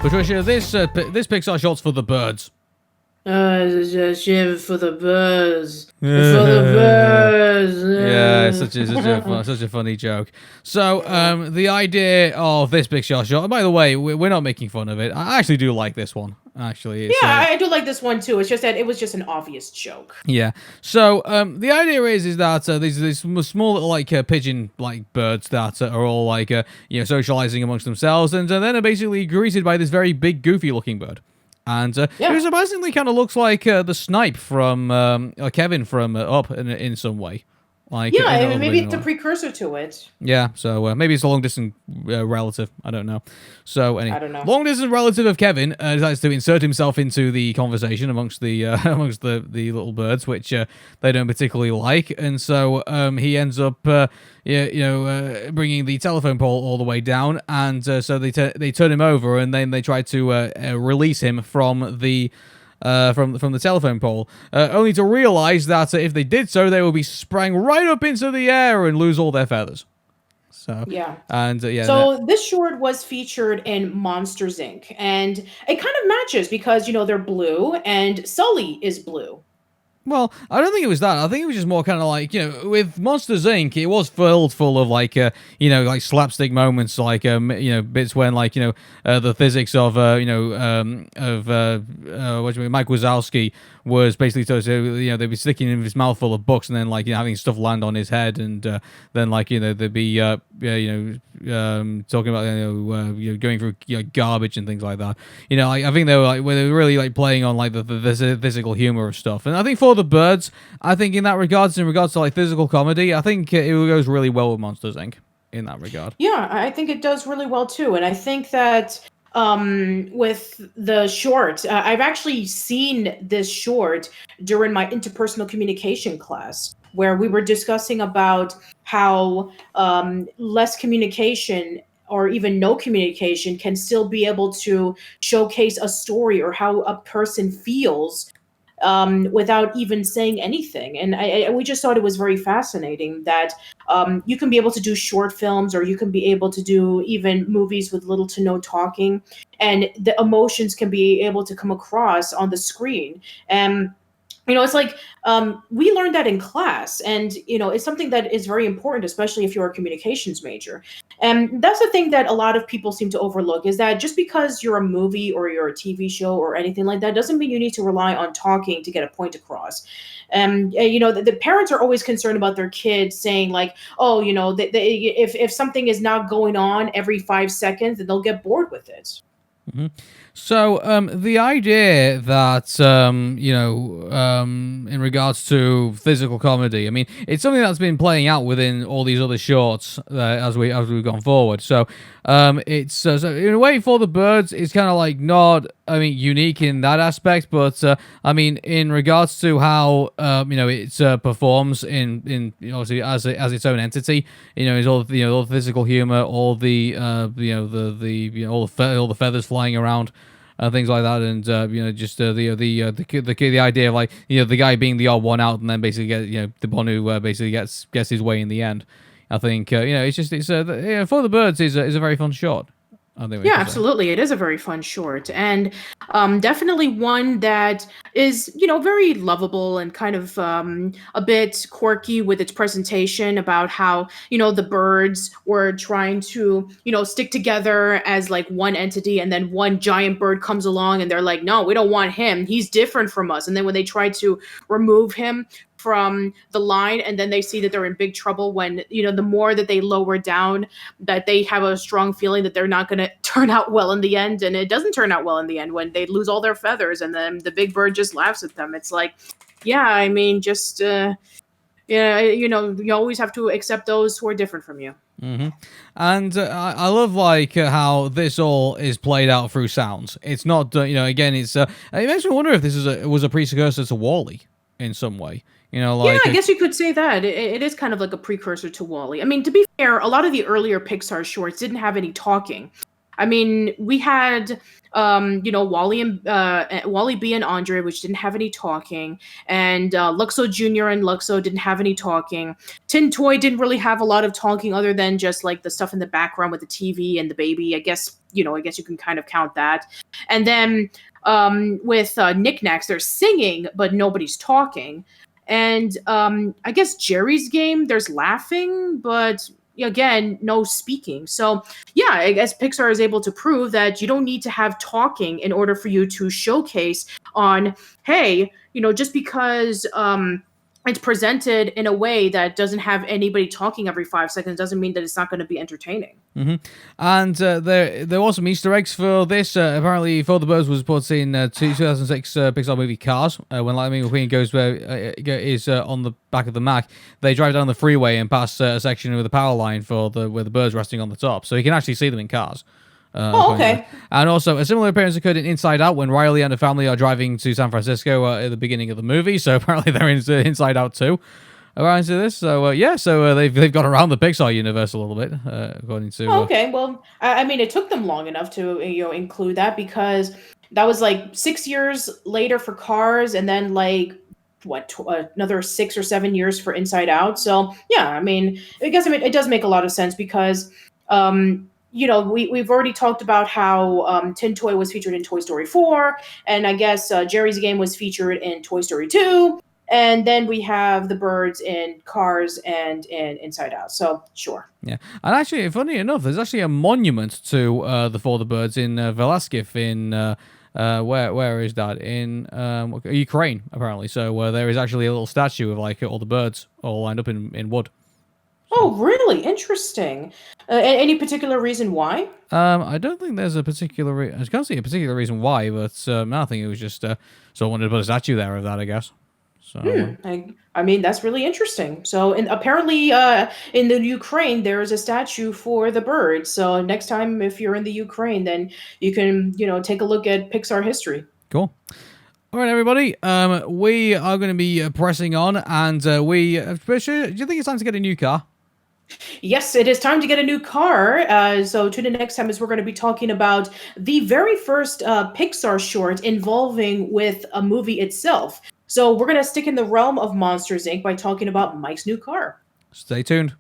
Patricia, this Pixar short's for the birds. Shiv for the birds. For the birds. Yeah, it's such a funny joke. So, the idea of this Pixar short, and by the way, we're not making fun of it. I actually do like this one. Actually, it's, I do like this one too. It's just that it was just an obvious joke. Yeah. So, the idea is that these small little like pigeon like birds that are all like socializing amongst themselves, and then are basically greeted by this very big, goofy looking bird. And it surprisingly kind of looks like the snipe from Kevin from Up in some way. Like, maybe it's a precursor to it. Yeah, so maybe it's a long distance relative. I don't know. So anyway, I don't know. Long distance relative of Kevin decides to insert himself into the conversation amongst the the little birds, which they don't particularly like, and so he ends up bringing the telephone pole all the way down, and so they turn him over, and then they try to release him from the. From the telephone pole, only to realize that if they did so, they would be sprang right up into the air and lose all their feathers. So So this short was featured in Monsters Inc. and it kind of matches because they're blue and Sully is blue. Well, I don't think it was that. I think it was just more kind of like, with Monsters Inc., it was filled full of like, like slapstick moments, like, bits when like, the physics of, Mike Wazowski was basically, they'd be sticking in his mouth full of books and then like, having stuff land on his head, and then like, they'd be, talking about, going through garbage and things like that. I think they were really like playing on like the physical humor of stuff, and I think for the birds, I think in regards to like physical comedy, I think it goes really well with Monsters Inc. in that regard. Yeah, I think it does really well too, and I think that with the short, I've actually seen this short during my interpersonal communication class, where we were discussing about how less communication or even no communication can still be able to showcase a story or how a person feels without even saying anything. And we just thought it was very fascinating that you can be able to do short films, or you can be able to do even movies with little to no talking, and the emotions can be able to come across on the screen. And it's like we learned that in class, and it's something that is very important, especially if you're a communications major. And that's the thing that a lot of people seem to overlook, is that just because you're a movie or you're a TV show or anything like that doesn't mean you need to rely on talking to get a point across. And the parents are always concerned about their kids saying like, oh, if something is not going on every 5 seconds, then they'll get bored with it. Mm-hmm. So, the idea that, in regards to physical comedy, I mean, it's something that's been playing out within all these other shorts as we've gone forward. So, it's so in a way, For the Birds is kind of like not, unique in that aspect, but in regards to how it performs in obviously as its own entity, is all the physical humor, all the all the feathers flying around. Things like that, and just the idea of like the guy being the odd one out, and then basically get the one who basically gets his way in the end. I think For the Birds is a very fun short. Yeah, absolutely. It is a very fun short, and definitely one that is, very lovable and kind of a bit quirky with its presentation about how, the birds were trying to, stick together as like one entity, and then one giant bird comes along and they're like, no, we don't want him. He's different from us. And then when they try to remove him from the line, and then they see that they're in big trouble when the more that they lower down, that they have a strong feeling that they're not going to turn out well in the end, and it doesn't turn out well in the end when they lose all their feathers, and then the big bird just laughs at them. It's like, just you always have to accept those who are different from you. Mm-hmm. And I love like how this all is played out through sounds. It's not again, it's it makes me wonder if this was a precursor to WALL-E in some way. I guess you could say that. It is kind of like a precursor to WALL-E. I mean, to be fair, a lot of the earlier Pixar shorts didn't have any talking. I mean, we had Wally B and Andre, which didn't have any talking, and Luxo Jr. and Luxo didn't have any talking. Tin Toy didn't really have a lot of talking other than just like the stuff in the background with the TV and the baby. I guess you can kind of count that. And then with Knickknacks, they're singing, but nobody's talking. And I guess Jerry's Game, there's laughing, but again, no speaking. So yeah, I guess Pixar is able to prove that you don't need to have talking in order for you to showcase on, hey, just because it's presented in a way that doesn't have anybody talking every 5 seconds doesn't mean that it's not going to be entertaining. And there was some Easter eggs for this. Apparently, For the Birds was put in 2006 Pixar movie Cars. When Lightning McQueen is on the back of the Mac, they drive down the freeway and pass a section with a power line where the birds resting on the top, so you can actually see them in Cars. Okay. And also, a similar appearance occurred in Inside Out when Riley and her family are driving to San Francisco at the beginning of the movie. So apparently they're in Inside Out too. Around to this, so they've got around the Pixar universe a little bit, according to. Okay, well, I mean, it took them long enough to include that because that was like 6 years later for Cars, and then like another 6 or 7 years for Inside Out. So yeah, I mean, it does make a lot of sense because we've already talked about how Tin Toy was featured in Toy Story 4, and I guess Jerry's Game was featured in Toy Story 2. And then we have the birds in Cars and in Inside Out. So, sure. Yeah. And actually, funny enough, there's actually a monument to the For the Birds in Velasquez in, where is that? In Ukraine, apparently. So there is actually a little statue of like all the birds all lined up in wood. Oh, really? Interesting. Any particular reason why? I don't think there's a particular I can't see a particular reason why, but I think it was just someone wanted to put a statue there of that, I guess. So, I mean, that's really interesting. So, and apparently, in the Ukraine, there is a statue for the birds. So, next time if you're in the Ukraine, then you can, take a look at Pixar history. Cool. All right, everybody. We are going to be pressing on, and Patricia, do you think it's time to get a new car? Yes, it is time to get a new car. So tune in next time as we're going to be talking about the very first Pixar short involving with a movie itself. So we're going to stick in the realm of Monsters, Inc. by talking about Mike's new car. Stay tuned.